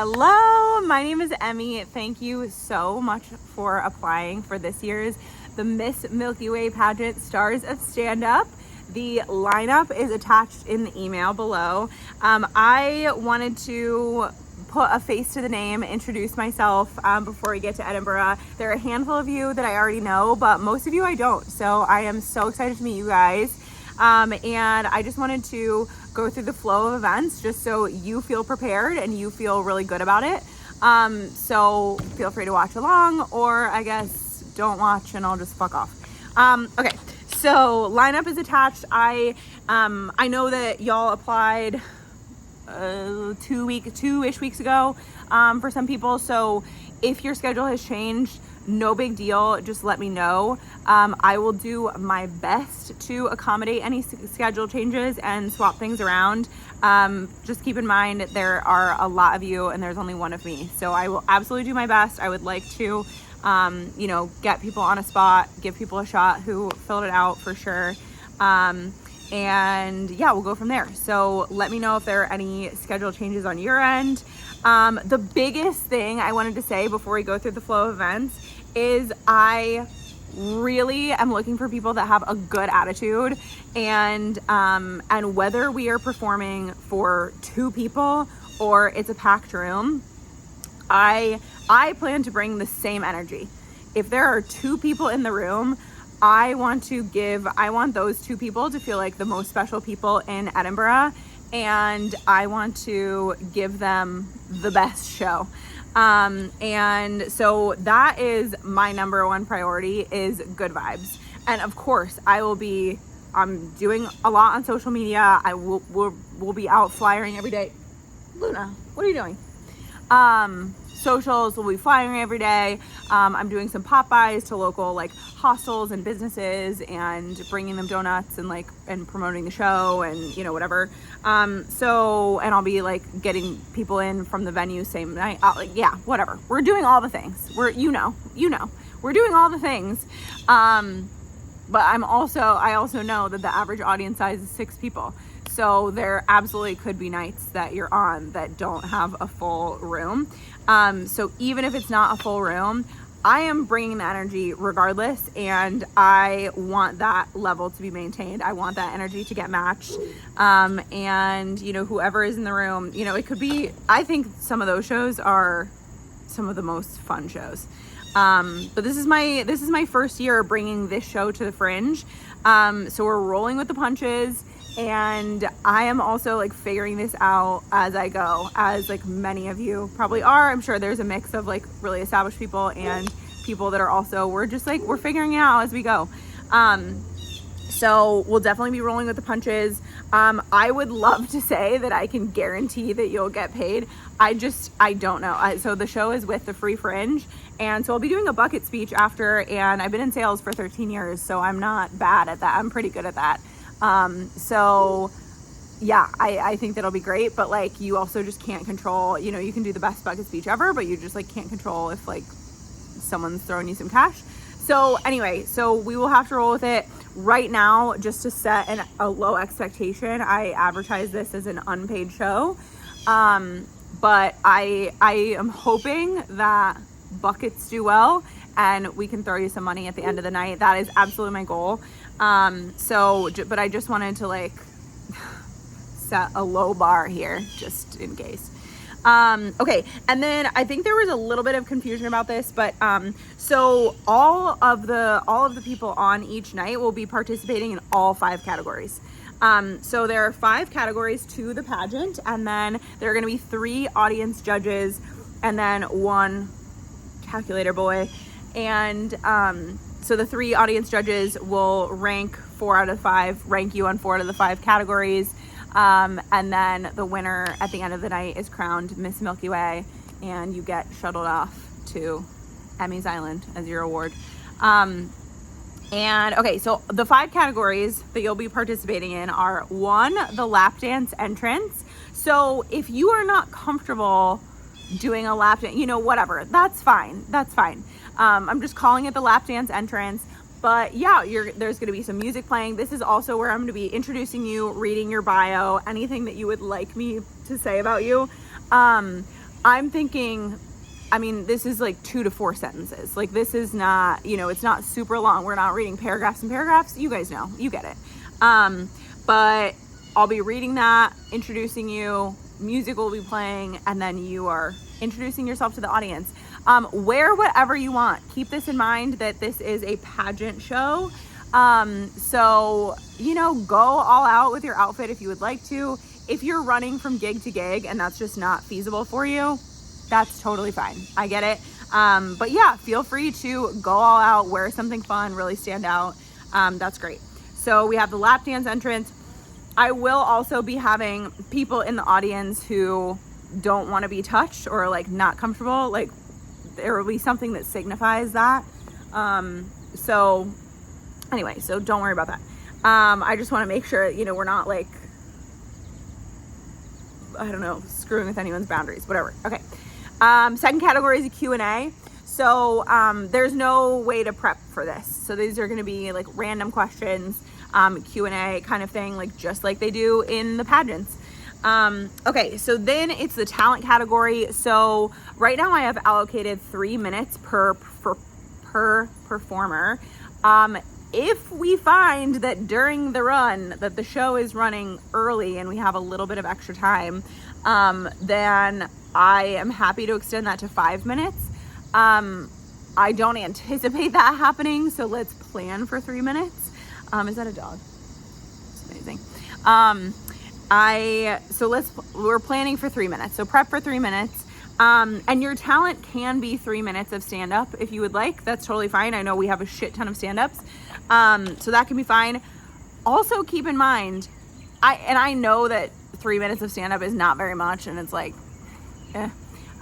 Hello, my name is Emmy. Thank you so much for applying for this year's the Miss Milky Way Pageant Stars of Stand Up. The lineup is attached in the email below. I wanted to put a face to the name, introduce myself before we get to Edinburgh. There are a handful of you that I already know, but most of you I don't. So I am so excited to meet you guys. And I just wanted to go through the flow of events just so you feel prepared and you feel really good about it. So feel free to watch along, or I guess don't watch and I'll just fuck off. Okay, so lineup is attached. I know that y'all applied 2-ish weeks ago for some people. So if your schedule has changed, no big deal, just let me know. I will do my best to accommodate any schedule changes and swap things around. Just keep in mind there are a lot of you and there's only one of me, so I will absolutely do my best. I would like to get people on a spot, give people a shot who filled it out for sure. And yeah, we'll go from there. So let me know if there are any schedule changes on your end. The biggest thing I wanted to say before we go through the flow of events is I really am looking for people that have a good attitude, and whether we are performing for 2 people or it's a packed room, I plan to bring the same energy. If there are 2 people in the room, I want those 2 people to feel like the most special people in Edinburgh, and I want to give them the best show. And so that is my number one priority, is good vibes. And of course I'm doing a lot on social media. We'll be out flyering every day. Luna, what are you doing? Socials will be flying every day. I'm doing some pop-bys to local hostels and businesses and bringing them donuts and promoting the show and whatever. And I'll be getting people in from the venue same night. Whatever. We're doing all the things. We're doing all the things. But I also know that the average audience size is 6 people. So there absolutely could be nights that you're on that don't have a full room. So even if it's not a full room, I am bringing the energy regardless, and I want that level to be maintained. I want that energy to get matched. And whoever is in the room, it could be, I think some of those shows are some of the most fun shows. But this is my first year bringing this show to the Fringe. So we're rolling with the punches. And I am also figuring this out as I go, as many of you probably are. I'm sure there's a mix of really established people and people that are also, we're figuring it out as we go. So we'll definitely be rolling with the punches. I would love to say that I can guarantee that you'll get paid. I don't know. So the show is with the Free Fringe, and so I'll be doing a bucket speech after, and I've been in sales for 13 years, so I'm not bad at that. I'm pretty good at that. So yeah, I think that'll be great, but you also just can't control, you can do the best bucket speech ever, but you just can't control if someone's throwing you some cash. So anyway, so we will have to roll with it. Right now, just to set a low expectation, I advertise this as an unpaid show. But I am hoping that buckets do well and we can throw you some money at the end of the night. That is absolutely my goal. But I just wanted to set a low bar here just in case. Okay. And then I think there was a little bit of confusion about this, but, so all of the people on each night will be participating in all 5 categories. So there are 5 categories to the pageant, and then there are going to be 3 audience judges and then 1 calculator boy. And, so the 3 audience judges will rank you on 4 out of the 5 categories. And then the winner at the end of the night is crowned Miss Milky Way, and you get shuttled off to Emmy's Island as your award. And okay, so the 5 categories that you'll be participating in are 1, the lap dance entrance. So if you are not comfortable doing a lap dance, whatever, that's fine. I'm just calling it the lap dance entrance. But yeah, there's going to be some music playing. This is also where I'm going to be introducing you, reading your bio, anything that you would like me to say about you. I'm thinking, I mean, this is like 2 to 4 sentences. Like, this is not, it's not super long. We're not reading paragraphs and paragraphs. You guys know, you get it. But I'll be reading that, introducing you, music will be playing, and then you are introducing yourself to the audience. Wear whatever you want. Keep this in mind that this is a pageant show. So, go all out with your outfit if you would like to. If you're running from gig to gig and that's just not feasible for you, that's totally fine. I get it. But yeah, feel free to go all out, wear something fun, really stand out. That's great. So we have the lap dance entrance. I will also be having people in the audience who don't want to be touched or like not comfortable. Like, there will be something that signifies that. So don't worry about that. I just want to make sure, we're not like, I don't know, screwing with anyone's boundaries, whatever. Okay. Second category is a Q&A. So there's no way to prep for this. So these are going to be like random questions, Q&A kind of thing, like just like they do in the pageants. Okay, so then it's the talent category. So right now I have allocated 3 minutes per performer. If we find that during the run that the show is running early and we have a little bit of extra time, then I am happy to extend that to 5 minutes. I don't anticipate that happening, so let's plan for 3 minutes. Is that a dog? It's amazing. We're planning for 3 minutes. So prep for 3 minutes. And your talent can be 3 minutes of stand-up if you would like. That's totally fine. I know we have a shit ton of stand-ups. So that can be fine. Also keep in mind, I know that 3 minutes of stand-up is not very much, and it's like,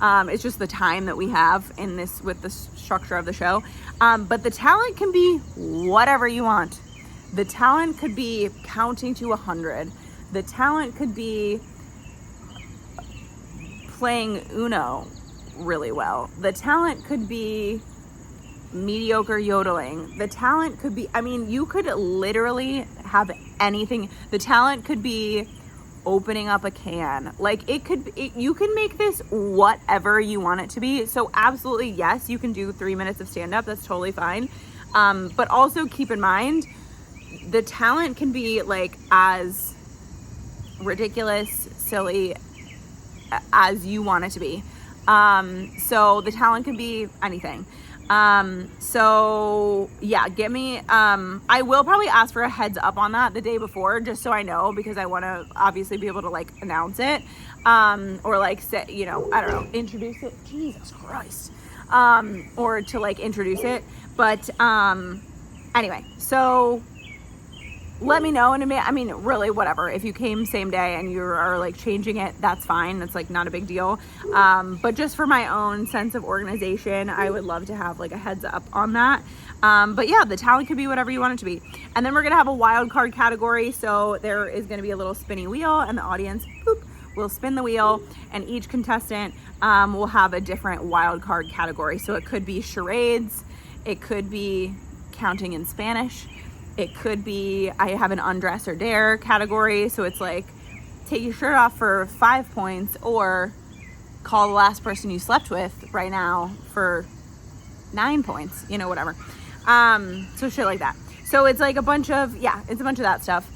it's just the time that we have in this with the structure of the show. But the talent can be whatever you want. The talent could be counting to 100. The talent could be playing Uno really well. The talent could be mediocre yodeling. The talent could be, you could literally have anything. The talent could be opening up a can. Like, you can make this whatever you want it to be. So absolutely, yes, you can do 3 minutes of stand-up. That's totally fine. But also keep in mind, the talent can be like as ridiculous, silly as you want it to be. So the talent can be anything. So yeah, get me, I will probably ask for a heads up on that the day before, just so I know, because I want to obviously be able to like announce it, or like say, I don't know, introduce it. Jesus Christ. Or to like introduce it. But, anyway, so let me know. And really, whatever. If you came same day and you are like changing it, that's fine. That's like not a big deal. But just for my own sense of organization, I would love to have like a heads up on that. But yeah, the talent could be whatever you want it to be. And then we're going to have a wild card category. So there is going to be a little spinny wheel, and the audience will spin the wheel, and each contestant will have a different wild card category. So it could be charades. It could be counting in Spanish. It could be, I have an undress or dare category. So it's like, take your shirt off for 5 points, or call the last person you slept with right now for 9 points, whatever. So shit like that. So it's like it's a bunch of that stuff.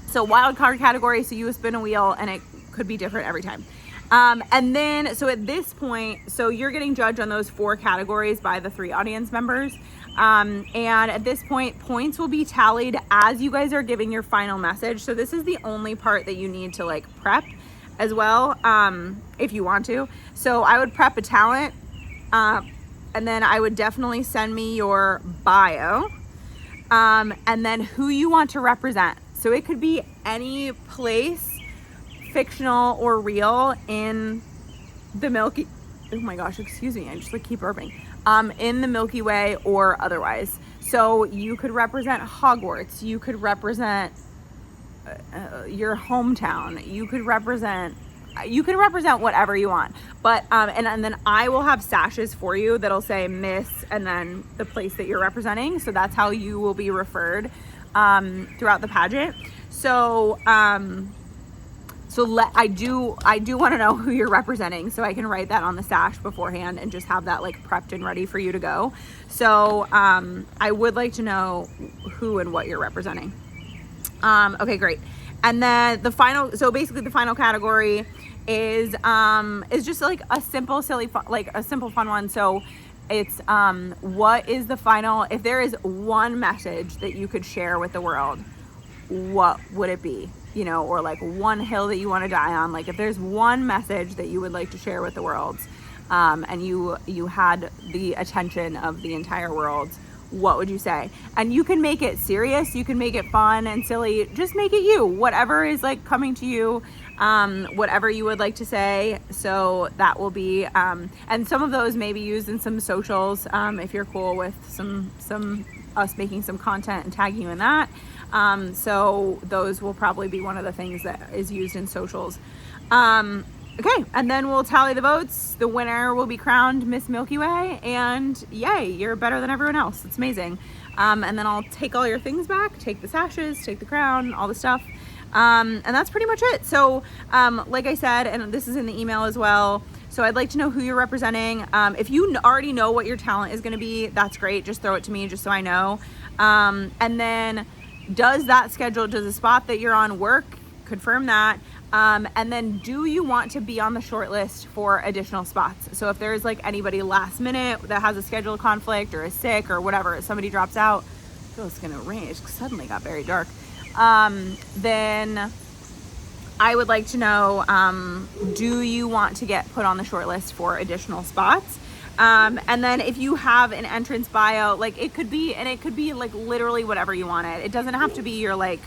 So wild card category. So you spin a wheel, and it could be different every time. And then, so at this point, so you're getting judged on those 4 categories by the 3 audience members. And at this point, points will be tallied as you guys are giving your final message. So this is the only part that you need to like prep as well, if you want to. So I would prep a talent, and then I would definitely send me your bio, and then who you want to represent. So it could be any place, fictional or real, in the Milky, oh my gosh, excuse me, I just like keep burping, in the Milky Way or otherwise. So you could represent Hogwarts, you could represent your hometown, you could represent whatever you want. But and then I will have sashes for you that'll say Miss and then the place that you're representing. So that's how you will be referred throughout the pageant. So So I do want to know who you're representing, so I can write that on the sash beforehand and just have that like prepped and ready for you to go. So I would like to know who and what you're representing. Okay, great. And then the final category is just like a simple, silly, like a simple fun one. So it's what is the final, if there is one message that you could share with the world, what would it be? You know, or like one hill that you want to die on. Like if there's one message that you would like to share with the world, and you had the attention of the entire world, what would you say? And you can make it serious, you can make it fun and silly, just make it you, whatever is like coming to you, whatever you would like to say. So that will be, and some of those may be used in some socials, if you're cool with some us making some content and tagging you in that. So those will probably be one of the things that is used in socials. Okay, and then we'll tally the votes. The winner will be crowned Miss Milky Way, and yay, you're better than everyone else. It's amazing. And then I'll take all your things back, take the sashes, take the crown, all the stuff. And that's pretty much it. So, like I said, and this is in the email as well, so I'd like to know who you're representing. If you already know what your talent is gonna be, that's great. Just throw it to me just so I know. And then does the spot that you're on work? Confirm that. And then do you want to be on the short list for additional spots? So if there's like anybody last minute that has a schedule conflict or is sick or whatever, somebody drops out, oh, it's gonna rain, it suddenly got very dark. Then I would like to know, do you want to get put on the short list for additional spots? And then if you have an entrance bio, like it could be like literally whatever you want it. It doesn't have to be your like,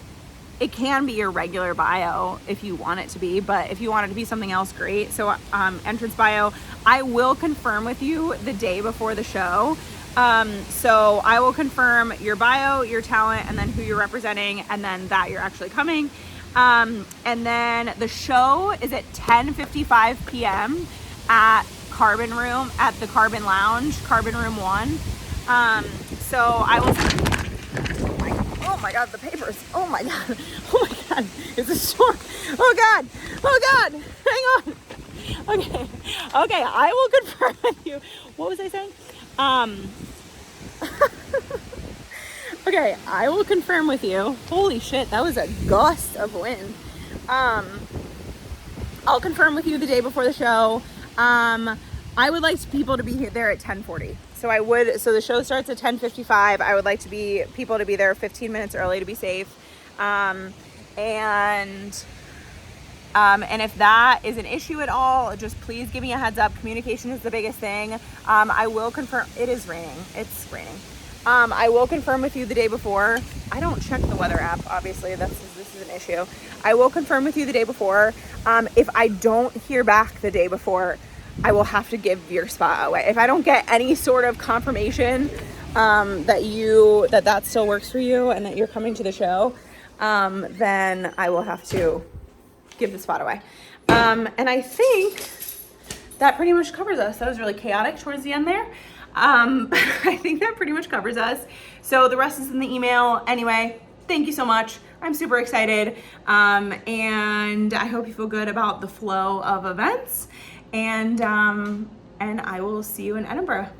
it can be your regular bio if you want it to be, but if you want it to be something else, great. So entrance bio, I will confirm with you the day before the show. So I will confirm your bio, your talent, and then who you're representing, and then that you're actually coming. And then the show is at 10:55 p.m. at Carbon Room, at the Carbon Lounge, Carbon Room 1. So I will... Oh my God, the papers. Oh my God. Oh my God. It's a storm. Oh God. Oh God. Hang on. Okay. Okay. I will confirm with you. What was I saying? Okay. I will confirm with you. Holy shit. That was a gust of wind. I'll confirm with you the day before the show. I would like people to be there at 10:40. So the show starts at 10:55. I would like people to be there 15 minutes early to be safe. And if that is an issue at all, just please give me a heads up. Communication is the biggest thing. I will confirm. It is raining. It's raining. I will confirm with you the day before. I don't check the weather app, obviously. This is an issue. I will confirm with you the day before. If I don't hear back the day before, I will have to give your spot away. If I don't get any sort of confirmation that still works for you and that you're coming to the show, then I will have to give the spot away. And I think that pretty much covers us. That was really chaotic towards the end there. I think that pretty much covers us. So the rest is in the email. Anyway, thank you so much. I'm super excited. And I hope you feel good about the flow of events. And I will see you in Edinburgh.